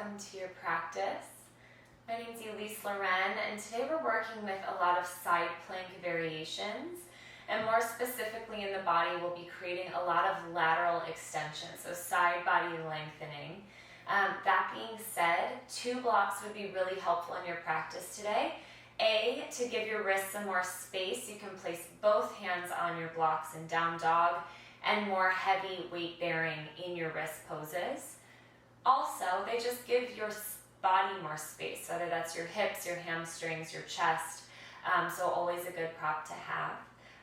welcome to your practice. My name is Elyse Leren, and today we're working with a lot of side plank variations, and more specifically in the body, we'll be creating a lot of lateral extension, so side body lengthening. That being said, 2 blocks would be really helpful in your practice today. A, to give your wrists some more space, you can place both hands on your blocks in down dog and more heavy weight bearing in your wrist poses. Also, they just give your body more space, whether that's your hips, your hamstrings, your chest, so always a good prop to have.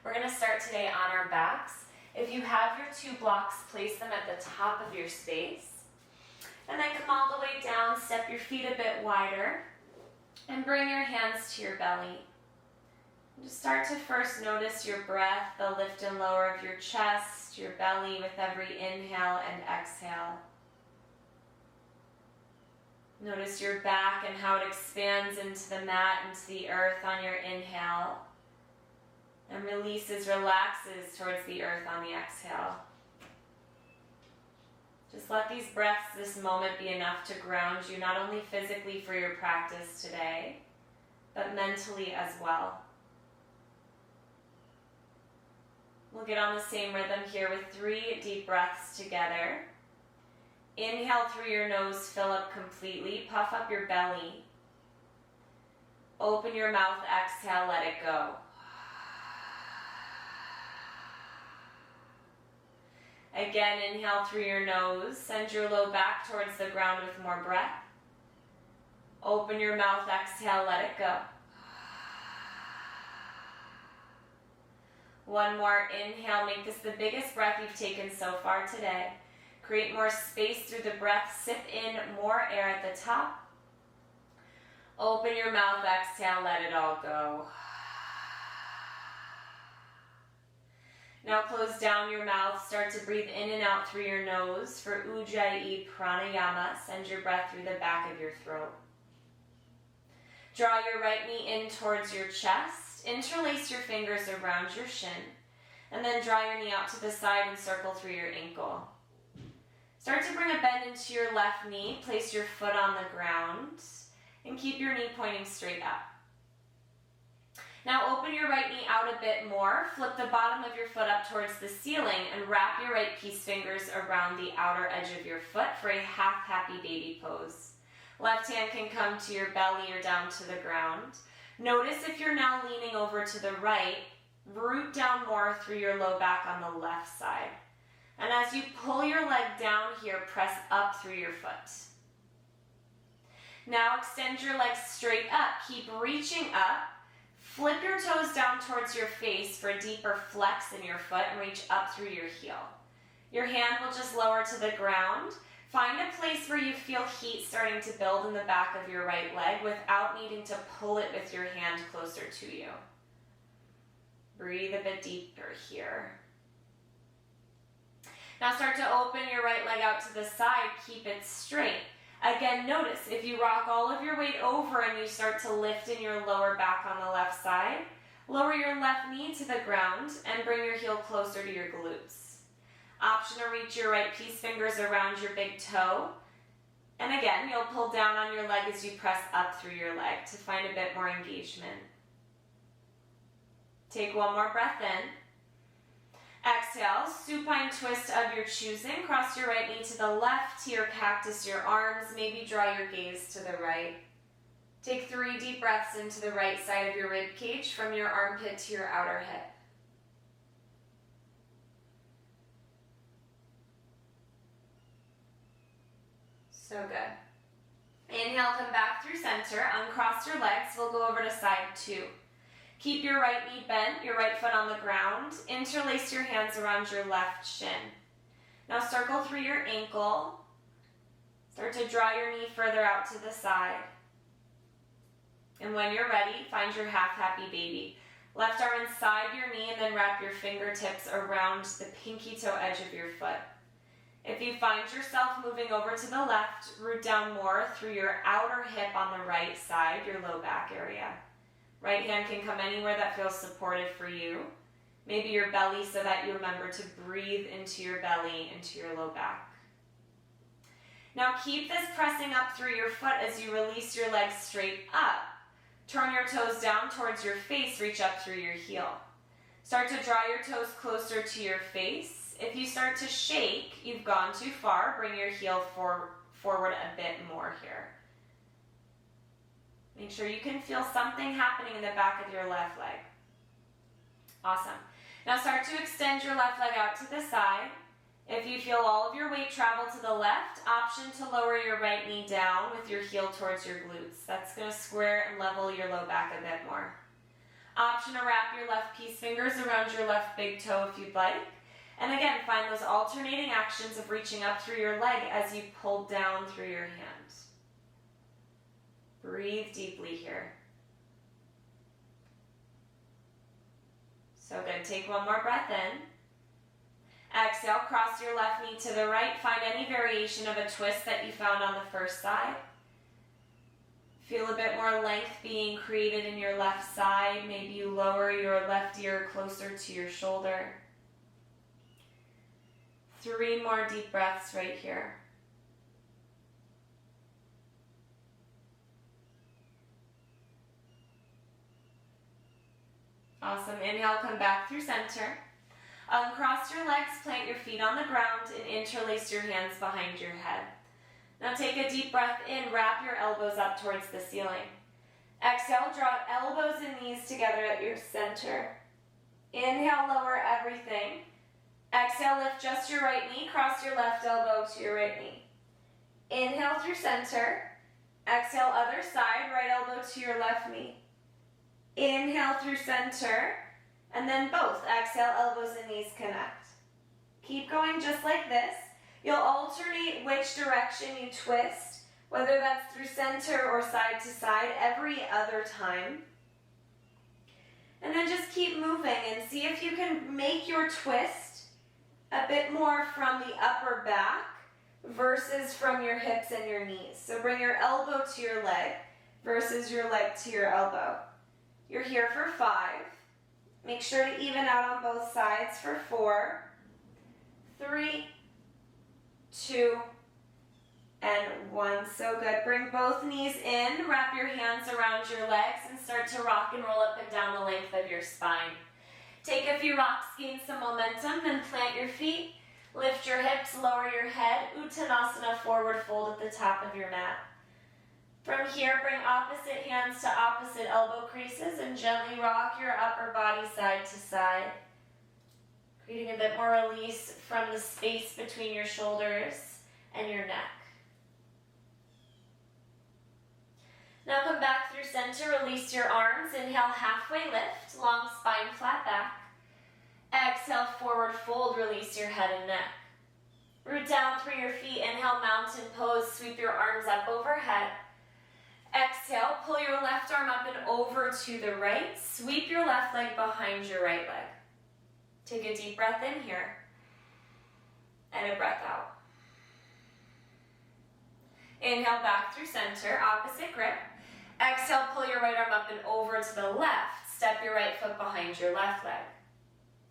We're going to start today on our backs. If you have your 2 blocks, place them at the top of your space. And then come all the way down, step your feet a bit wider, and bring your hands to your belly. Just start to first notice your breath, the lift and lower of your chest, your belly with every inhale and exhale. Notice your back and how it expands into the mat, into the earth on your inhale, and releases, relaxes towards the earth on the exhale. Just let these breaths, this moment, be enough to ground you, not only physically for your practice today, but mentally as well. We'll get on the same rhythm here with 3 deep breaths together. Inhale through your nose, fill up completely, puff up your belly. Open your mouth, exhale, let it go. Again, inhale through your nose, send your low back towards the ground with more breath. Open your mouth, exhale, let it go. One more inhale, make this the biggest breath you've taken so far today. Create more space through the breath, sip in more air at the top. Open your mouth, exhale, let it all go. Now close down your mouth, start to breathe in and out through your nose for Ujjayi Pranayama. Send your breath through the back of your throat. Draw your right knee in towards your chest, interlace your fingers around your shin, and then draw your knee out to the side and circle through your ankle. Start to bring a bend into your left knee, place your foot on the ground, and keep your knee pointing straight up. Now open your right knee out a bit more, flip the bottom of your foot up towards the ceiling, and wrap your right peace fingers around the outer edge of your foot for a half happy baby pose. Left hand can come to your belly or down to the ground. Notice if you're now leaning over to the right, root down more through your low back on the left side. And as you pull your leg down here, press up through your foot. Now extend your legs straight up, keep reaching up. Flip your toes down towards your face for a deeper flex in your foot and reach up through your heel. Your hand will just lower to the ground. Find a place where you feel heat starting to build in the back of your right leg without needing to pull it with your hand closer to you. Breathe a bit deeper here. Now start to open your right leg out to the side, keep it straight. Again, notice if you rock all of your weight over and you start to lift in your lower back on the left side, lower your left knee to the ground and bring your heel closer to your glutes. Option to reach your right peace fingers around your big toe. And again, you'll pull down on your leg as you press up through your leg to find a bit more engagement. Take one more breath in. Exhale, supine twist of your choosing. Cross your right knee to the left, to your cactus, your arms. Maybe draw your gaze to the right. Take 3 deep breaths into the right side of your rib cage from your armpit to your outer hip. So good. Inhale, come back through center. Uncross your legs. We'll go over to side 2. Keep your right knee bent, your right foot on the ground. Interlace your hands around your left shin. Now circle through your ankle. Start to draw your knee further out to the side. And when you're ready, find your half happy baby. Left arm inside your knee and then wrap your fingertips around the pinky toe edge of your foot. If you find yourself moving over to the left, root down more through your outer hip on the right side, your low back area. Right hand can come anywhere that feels supported for you. Maybe your belly so that you remember to breathe into your belly, into your low back. Now keep this pressing up through your foot as you release your legs straight up. Turn your toes down towards your face, reach up through your heel. Start to draw your toes closer to your face. If you start to shake, you've gone too far. Bring your heel forward a bit more here. Make sure you can feel something happening in the back of your left leg. Awesome. Now start to extend your left leg out to the side. If you feel all of your weight travel to the left, option to lower your right knee down with your heel towards your glutes. That's going to square and level your low back a bit more. Option to wrap your left peace fingers around your left big toe if you'd like. And again, find those alternating actions of reaching up through your leg as you pull down through your hands. Breathe deeply here. So good. Take one more breath in. Exhale, cross your left knee to the right. Find any variation of a twist that you found on the first side. Feel a bit more length being created in your left side. Maybe you lower your left ear closer to your shoulder. 3 more deep breaths right here. Awesome. Inhale, come back through center. Uncross your legs, plant your feet on the ground, and interlace your hands behind your head. Now take a deep breath in, wrap your elbows up towards the ceiling. Exhale, draw elbows and knees together at your center. Inhale, lower everything. Exhale, lift just your right knee, cross your left elbow to your right knee. Inhale through center. Exhale, other side, right elbow to your left knee. Inhale through center, and then both. Exhale, elbows and knees connect. Keep going just like this. You'll alternate which direction you twist, whether that's through center or side to side, every other time. And then just keep moving and see if you can make your twist a bit more from the upper back versus from your hips and your knees. So bring your elbow to your leg versus your leg to your elbow. You're here for 5. Make sure to even out on both sides for 4, 3, 2, and 1. So good. Bring both knees in, wrap your hands around your legs, and start to rock and roll up and down the length of your spine. Take a few rocks, gain some momentum, then plant your feet, lift your hips, lower your head, Uttanasana, forward fold at the top of your mat. From here, bring opposite hands to opposite elbow creases and gently rock your upper body side to side, creating a bit more release from the space between your shoulders and your neck. Now come back through center, release your arms, inhale, halfway lift, long spine, flat back. Exhale, forward fold, release your head and neck. Root down through your feet, inhale, mountain pose, sweep your arms up overhead. Exhale, pull your left arm up and over to the right. Sweep your left leg behind your right leg. Take a deep breath in here and a breath out. Inhale back through center, opposite grip. Exhale, pull your right arm up and over to the left. Step your right foot behind your left leg.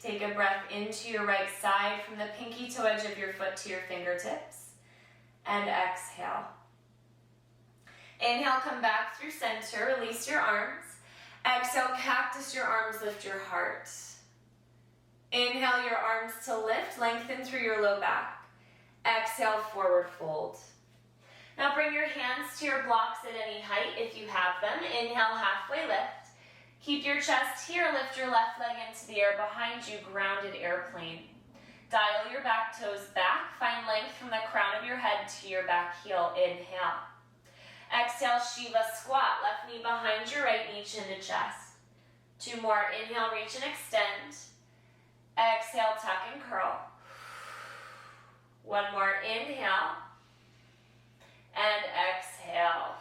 Take a breath into your right side from the pinky toe edge of your foot to your fingertips. And exhale. Inhale, come back through center, release your arms. Exhale, cactus your arms, lift your heart. Inhale your arms to lift, lengthen through your low back. Exhale, forward fold. Now bring your hands to your blocks at any height if you have them. Inhale, halfway lift. Keep your chest here, lift your left leg into the air behind you, grounded airplane. Dial your back toes back, find length from the crown of your head to your back heel. Inhale. Exhale, Shiva squat, left knee behind your right knee, chin to chest. 2 more, inhale, reach and extend. Exhale, tuck and curl. 1 more, inhale. And exhale.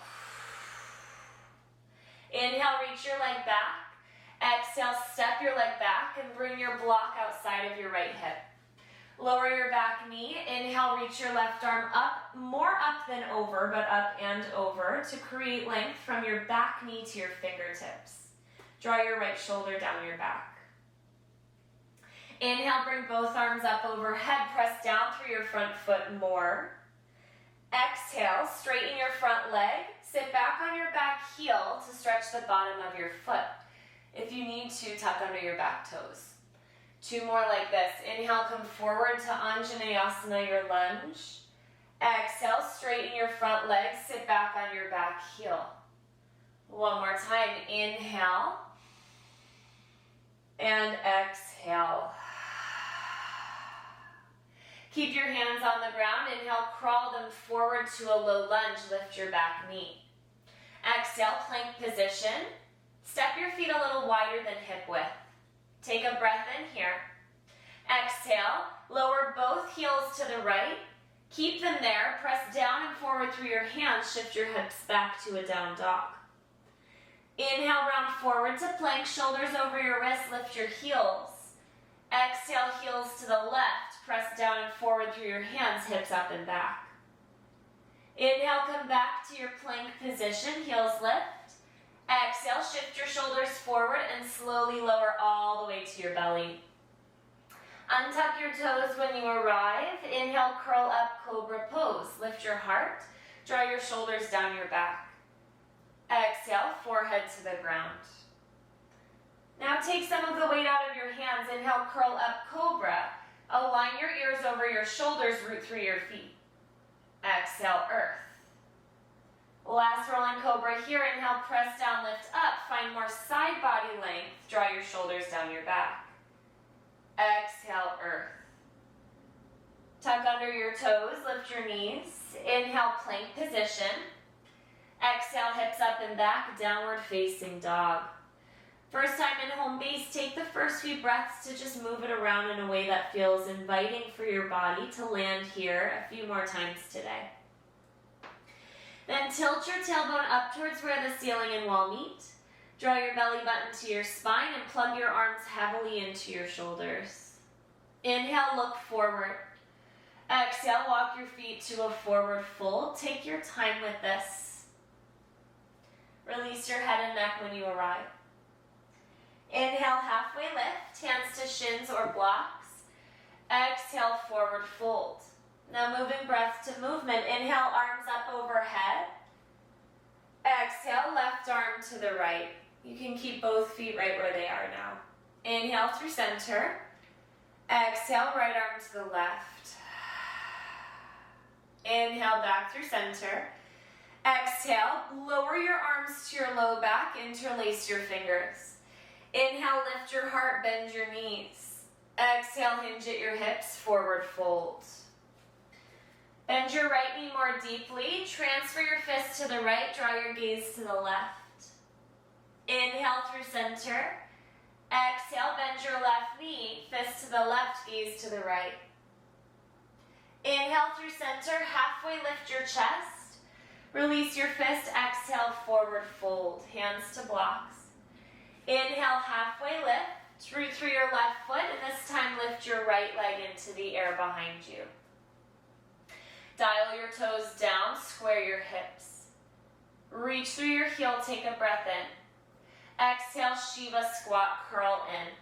Inhale, reach your leg back. Exhale, step your leg back and bring your block outside of your right hip. Lower your back knee. Inhale, reach your left arm up, more up than over, but up and over to create length from your back knee to your fingertips. Draw your right shoulder down your back. Inhale, bring both arms up overhead. Press down through your front foot more. Exhale, straighten your front leg. Sit back on your back heel to stretch the bottom of your foot. If you need to, tuck under your back toes. 2 more like this. Inhale, come forward to Anjaneyasana, your lunge. Exhale, straighten your front leg. Sit back on your back heel. 1 more time. Inhale. And exhale. Keep your hands on the ground. Inhale, crawl them forward to a low lunge. Lift your back knee. Exhale, plank position. Step your feet a little wider than hip width. Take a breath in here. Exhale, lower both heels to the right. Keep them there. Press down and forward through your hands. Shift your hips back to a down dog. Inhale, round forward to plank. Shoulders over your wrists. Lift your heels. Exhale, heels to the left. Press down and forward through your hands, hips up and back. Inhale, come back to your plank position, heels lift. Exhale, shift your shoulders forward and slowly lower all the way to your belly. Untuck your toes when you arrive. Inhale, curl up, cobra pose. Lift your heart, draw your shoulders down your back. Exhale, forehead to the ground. Now take some of the weight out of your hands. Inhale, curl up, cobra. Align your ears over your shoulders, root through your feet. Exhale, earth. Last rolling cobra here. Inhale, press down, lift up. Find more side body length. Draw your shoulders down your back. Exhale, earth. Tuck under your toes, lift your knees. Inhale, plank position. Exhale, hips up and back, downward facing dog. First time in home base, take the first few breaths to just move it around in a way that feels inviting for your body to land here a few more times today. Then tilt your tailbone up towards where the ceiling and wall meet. Draw your belly button to your spine and plug your arms heavily into your shoulders. Inhale, look forward. Exhale, walk your feet to a forward fold. Take your time with this. Release your head and neck when you arrive. Inhale, halfway lift, hands to shins or blocks. Exhale, forward fold. Now moving breath to movement. Inhale, arms up overhead. Exhale, left arm to the right. You can keep both feet right where they are now. Inhale through center. Exhale, right arm to the left. Inhale, back through center. Exhale, lower your arms to your low back, interlace your fingers. Inhale, lift your heart, bend your knees. Exhale, hinge at your hips, forward fold. Bend your right knee more deeply. Transfer your fist to the right, draw your gaze to the left. Inhale through center. Exhale, bend your left knee, fist to the left, gaze to the right. Inhale through center, halfway lift your chest. Release your fist, exhale, forward fold, hands to blocks. Inhale, halfway lift, root through your left foot, and this time lift your right leg into the air behind you. Dial your toes down, square your hips. Reach through your heel, take a breath in. Exhale, Shiva squat, curl in.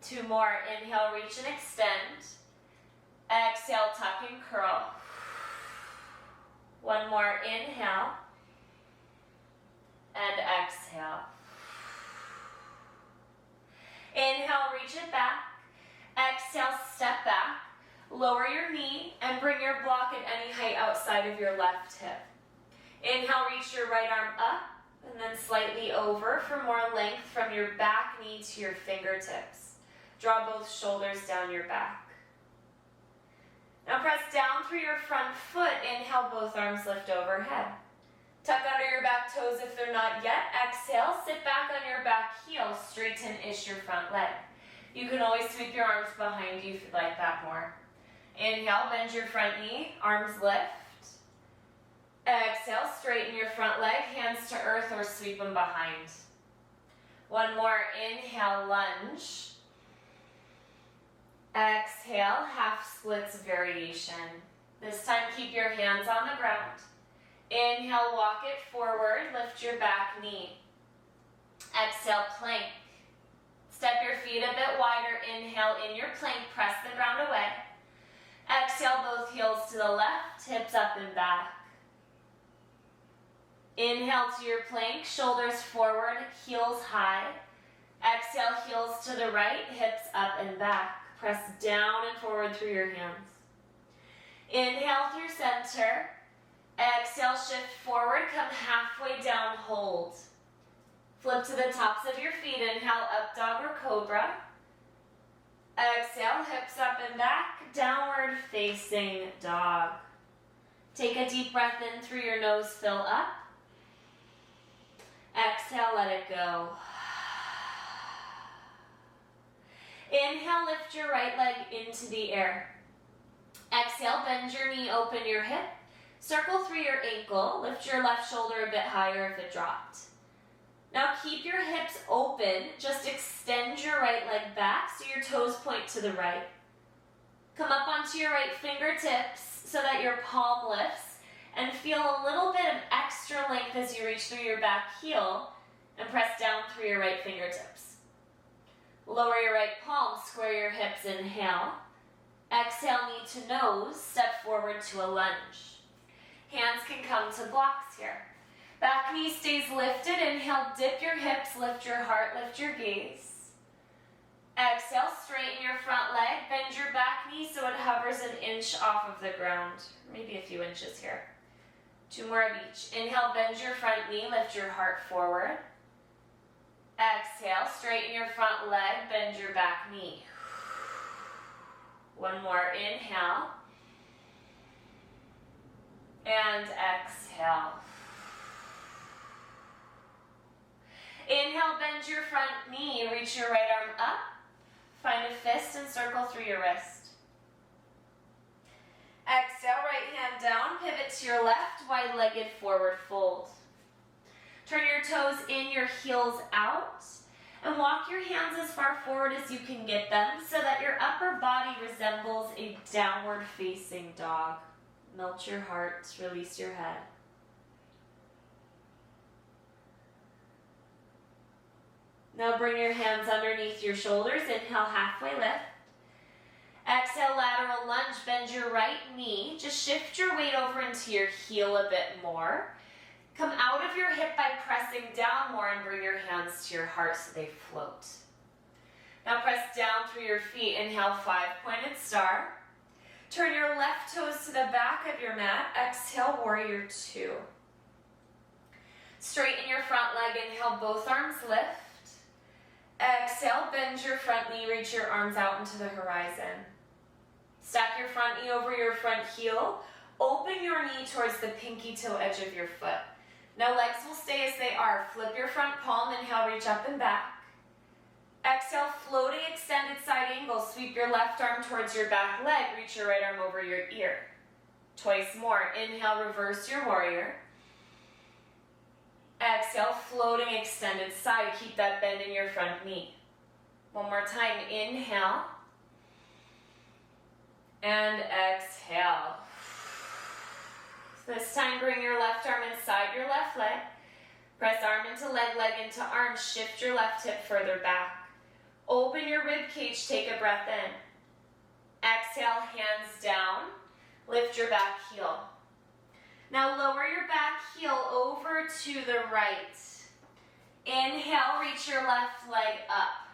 2 more, inhale, reach and extend. Exhale, tuck and curl. 1 more, inhale. And exhale. Inhale, reach it back. Exhale, step back. Lower your knee and bring your block at any height outside of your left hip. Inhale, reach your right arm up and then slightly over for more length from your back knee to your fingertips. Draw both shoulders down your back. Now press down through your front foot. Inhale, both arms lift overhead. Tuck under your back toes if they're not yet. Exhale, sit back on your back heel, straighten-ish your front leg. You can always sweep your arms behind you if you'd like that more. Inhale, bend your front knee, arms lift. Exhale, straighten your front leg, hands to earth or sweep them behind. 1 more, inhale, lunge. Exhale, half splits variation. This time keep your hands on the ground. Inhale, walk it forward, lift your back knee. Exhale, plank. Step your feet a bit wider. Inhale, in your plank, press the ground away. Exhale, both heels to the left, hips up and back. Inhale to your plank, shoulders forward, heels high. Exhale, heels to the right, hips up and back. Press down and forward through your hands. Inhale through center. Exhale, shift forward, come halfway down, hold. Flip to the tops of your feet, inhale, up dog or cobra. Exhale, hips up and back, downward facing dog. Take a deep breath in through your nose, fill up. Exhale, let it go. Inhale, lift your right leg into the air. Exhale, bend your knee, open your hip. Circle through your ankle, lift your left shoulder a bit higher if it dropped. Now keep your hips open, just extend your right leg back so your toes point to the right. Come up onto your right fingertips so that your palm lifts and feel a little bit of extra length as you reach through your back heel and press down through your right fingertips. Lower your right palm, square your hips, inhale. Exhale, knee to nose, step forward to a lunge. Hands can come to blocks here. Back knee stays lifted. Inhale, dip your hips, lift your heart, lift your gaze. Exhale, straighten your front leg, bend your back knee so it hovers an inch off of the ground. Maybe a few inches here. 2 more of each. Inhale, bend your front knee, lift your heart forward. Exhale, straighten your front leg, bend your back knee. 1 more, inhale. And exhale. Inhale, bend your front knee, reach your right arm up. Find a fist and circle through your wrist. Exhale, right hand down, pivot to your left, wide-legged forward fold. Turn your toes in, your heels out, and walk your hands as far forward as you can get them so that your upper body resembles a downward facing dog. Melt your heart, release your head. Now bring your hands underneath your shoulders. Inhale, halfway lift. Exhale, lateral lunge. Bend your right knee. Just shift your weight over into your heel a bit more. Come out of your hip by pressing down more and bring your hands to your heart so they float. Now press down through your feet. Inhale, 5-pointed star. Turn your left toes to the back of your mat. Exhale, warrior 2. Straighten your front leg. Inhale, both arms lift. Exhale, bend your front knee, reach your arms out into the horizon. Stack your front knee over your front heel. Open your knee towards the pinky toe edge of your foot. Now legs will stay as they are. Flip your front palm, inhale, reach up and back. Exhale, floating extended side angle. Sweep your left arm towards your back leg, reach your right arm over your ear. Twice more. Inhale, reverse your warrior. Exhale, floating extended side. Keep that bend in your front knee. 1 more time. Inhale. And exhale. This time, bring your left arm inside your left leg. Press arm into leg, leg into arm. Shift your left hip further back. Open your rib cage. Take a breath in. Exhale, hands down. Lift your back heel. Now lower your back heel over to the right. Inhale, reach your left leg up.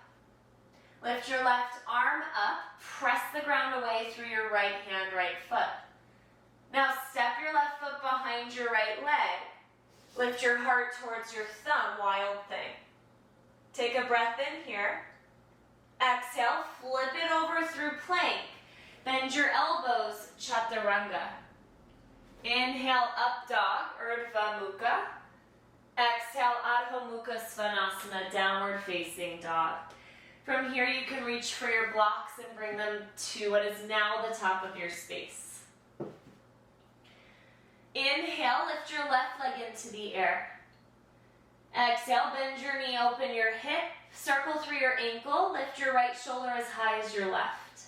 Lift your left arm up. Press the ground away through your right hand, right foot. Now step your left foot behind your right leg. Lift your heart towards your thumb, wild thing. Take a breath in here. Exhale, flip it over through plank. Bend your elbows, chaturanga. Inhale, up dog, Urdhva Mukha. Exhale, Adho Mukha Svanasana, downward facing dog. From here you can reach for your blocks and bring them to what is now the top of your space. Inhale, lift your left leg into the air. Exhale, bend your knee, open your hip, circle through your ankle, lift your right shoulder as high as your left.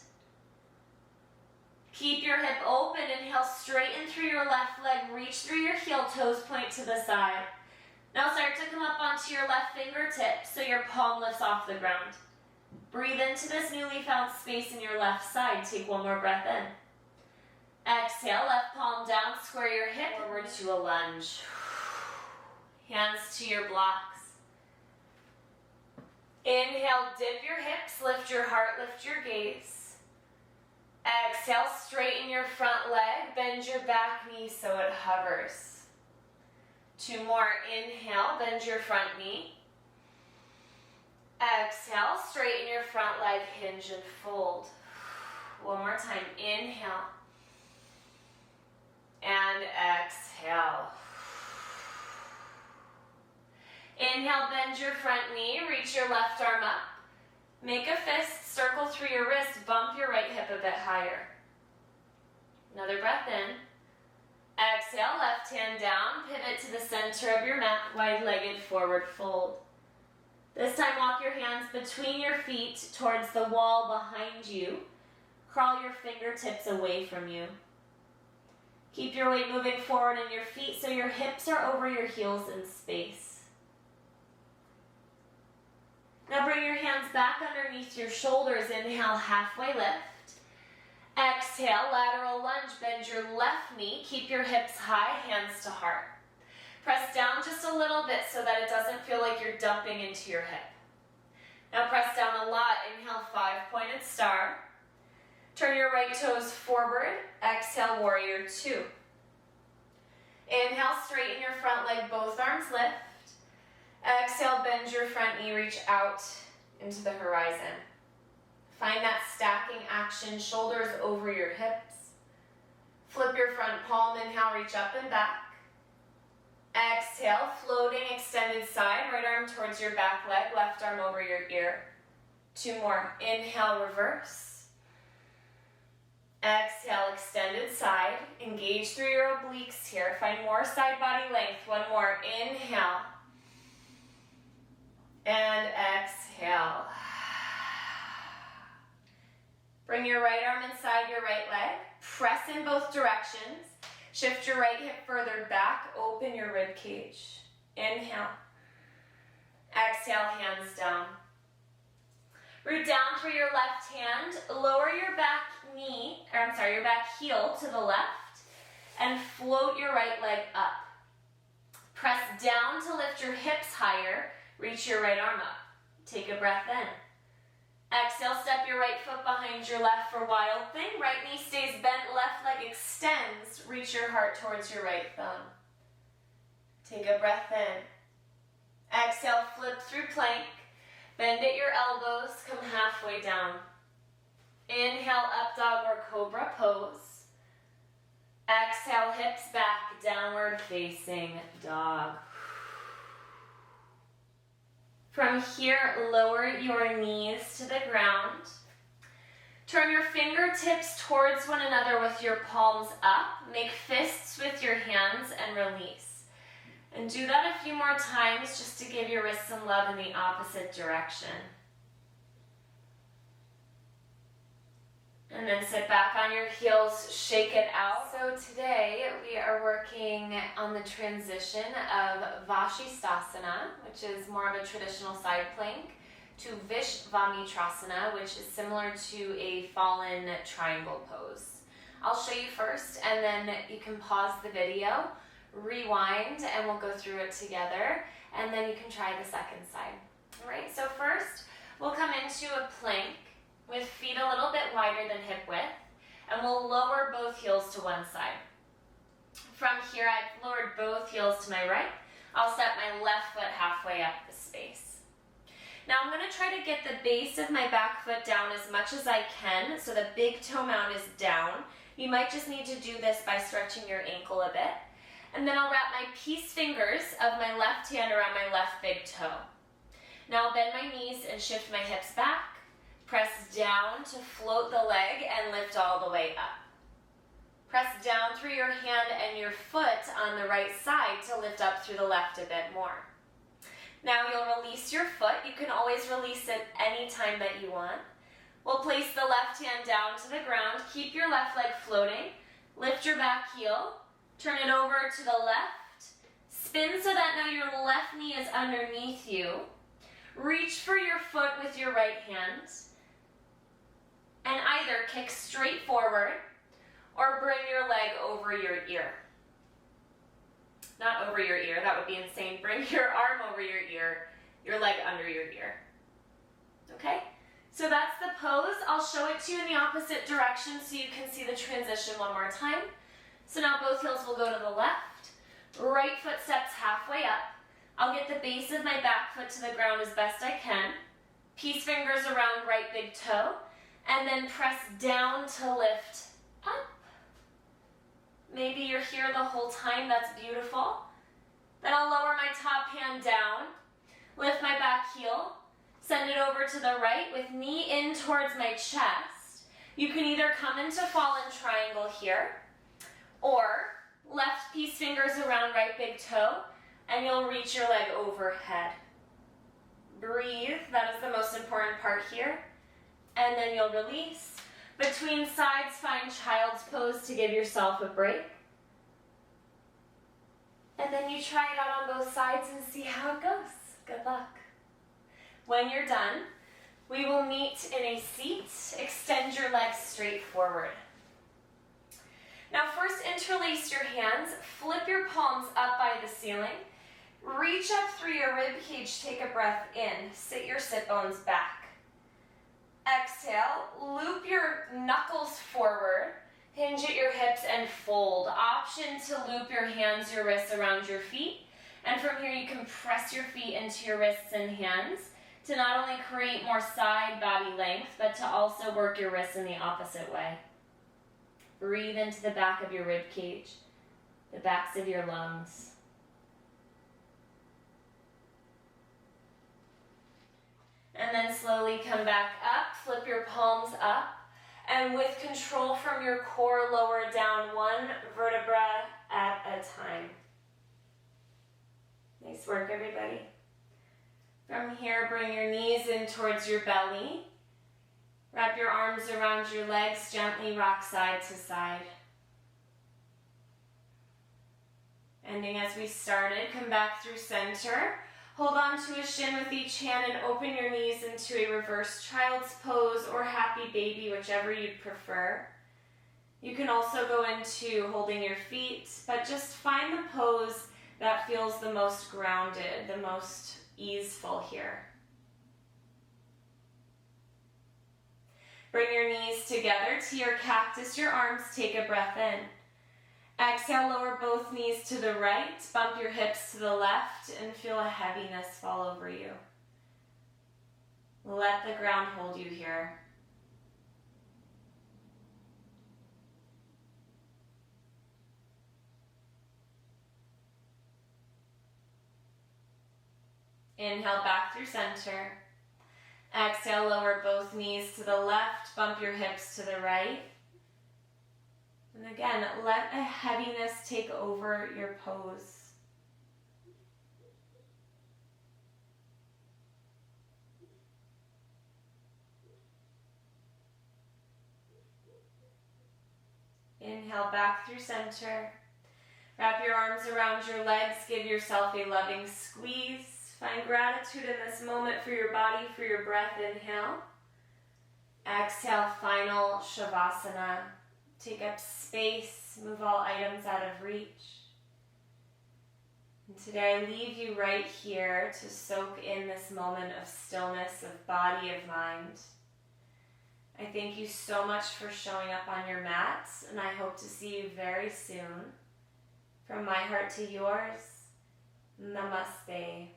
Keep your hip open, inhale, straighten through your left leg, reach through your heel, toes point to the side. Now start to come up onto your left fingertips so your palm lifts off the ground. Breathe into this newly found space in your left side. Take 1 more breath in. Exhale, left palm down, square your hip, forward to a lunge. Hands to your blocks. Inhale, dip your hips, lift your heart, lift your gaze. Exhale, straighten your front leg, bend your back knee so it hovers. 2 more, inhale, bend your front knee. Exhale, straighten your front leg, hinge and fold. 1 more time, inhale. And exhale. Inhale, bend your front knee, reach your left arm up. Make a fist, circle through your wrist, bump your right hip a bit higher. Another breath in. Exhale, left hand down, pivot to the center of your mat, wide-legged forward fold. This time walk your hands between your feet towards the wall behind you. Crawl your fingertips away from you. Keep your weight moving forward in your feet so your hips are over your heels in space. Now bring your hands back underneath your shoulders. Inhale, halfway lift. Exhale, lateral lunge. Bend your left knee. Keep your hips high, hands to heart. Press down just a little bit so that it doesn't feel like you're dumping into your hip. Now press down a lot. Inhale, 5-pointed star. Turn your right toes forward. Exhale, warrior 2. Inhale, straighten your front leg, both arms lift. Exhale, bend your front knee, reach out into the horizon. Find that stacking action, shoulders over your hips. Flip your front palm, inhale, reach up and back. Exhale, floating, extended side, right arm towards your back leg, left arm over your ear. 2 more, inhale, reverse. Exhale, extended side. Engage through your obliques here. Find more side body length. 1 more. Inhale. And exhale. Bring your right arm inside your right leg. Press in both directions. Shift your right hip further back. Open your rib cage. Inhale. Exhale, hands down. Root down through your left hand. Lower your back your back heel to the left and float your right leg up. Press down to lift your hips higher. Reach your right arm up. Take a breath in. Exhale, step your right foot behind your left for wild thing. Right knee stays bent, left leg extends. Reach your heart towards your right thumb. Take a breath in. Exhale, flip through plank. Bend at your elbows, come halfway down. Inhale, up dog or cobra pose. Exhale, hips back, downward facing dog. From here, lower your knees to the ground. Turn your fingertips towards one another with your palms up. Make fists with your hands and release. And do that a few more times just to give your wrists some love in the opposite direction. And then sit back on your heels, shake it out. So today we are working on the transition of Vashisthasana, which is more of a traditional side plank, to Vishvamitrasana, which is similar to a fallen triangle pose. I'll show you first, and then you can pause the video, rewind, and we'll go through it together, and then you can try the second side. All right, so first we'll come into a plank with feet a little bit wider than hip width, and we'll lower both heels to one side. From here, I've lowered both heels to my right. I'll set my left foot halfway up the space. Now I'm going to try to get the base of my back foot down as much as I can, so the big toe mount is down. You might just need to do this by stretching your ankle a bit. And then I'll wrap my peace fingers of my left hand around my left big toe. Now I'll bend my knees and shift my hips back. Press down to float the leg and lift all the way up. Press down through your hand and your foot on the right side to lift up through the left a bit more. Now you'll release your foot. You can always release it any time that you want. We'll place the left hand down to the ground. Keep your left leg floating. Lift your back heel. Turn it over to the left. Spin so that now your left knee is underneath you. Reach for your foot with your right hand. And either kick straight forward or bring your leg over your ear. Not over your ear, that would be insane. Bring your arm over your ear, your leg under your ear. Okay? So that's the pose. I'll show it to you in the opposite direction so you can see the transition one more time. So now both heels will go to the left. Right foot steps halfway up. I'll get the base of my back foot to the ground as best I can. Peace fingers around right big toe. And then press down to lift up. Maybe you're here the whole time. That's beautiful. Then I'll lower my top hand down. Lift my back heel. Send it over to the right with knee in towards my chest. You can either come into fallen triangle here, or left peace fingers around right big toe, and you'll reach your leg overhead. Breathe, that is the most important part here. And then you'll release. Between sides, find child's pose to give yourself a break. And then you try it out on both sides and see how it goes. Good luck. When you're done, we will meet in a seat. Extend your legs straight forward. Now first interlace your hands, flip your palms up by the ceiling, reach up through your rib cage, take a breath in, sit your sit bones back. Exhale, loop your knuckles forward, hinge at your hips and fold. Option to loop your hands, your wrists around your feet, and from here you can press your feet into your wrists and hands to not only create more side body length, but to also work your wrists in the opposite way. Breathe into the back of your rib cage, the backs of your lungs. And then slowly come back up, flip your palms up, and with control from your core, lower down one vertebra at a time. Nice work, everybody. From here, bring your knees in towards your belly. Wrap your arms around your legs, gently rock side to side. Ending as we started, come back through center. Hold on to a shin with each hand and open your knees into a reverse child's pose or happy baby, whichever you'd prefer. You can also go into holding your feet, but just find the pose that feels the most grounded, the most easeful here. Bring your knees together to your cactus, your arms, take a breath in. Exhale, lower both knees to the right, bump your hips to the left, and feel a heaviness fall over you. Let the ground hold you here. Inhale back through center. Exhale, lower both knees to the left, bump your hips to the right. And again, let a heaviness take over your pose. Inhale back through center. Wrap your arms around your legs, give yourself a loving squeeze. Find gratitude in this moment for your body, for your breath. Inhale. Exhale, final Shavasana. Take up space, move all items out of reach. And today I leave you right here to soak in this moment of stillness, of body, of mind. I thank you so much for showing up on your mats, and I hope to see you very soon. From my heart to yours, namaste.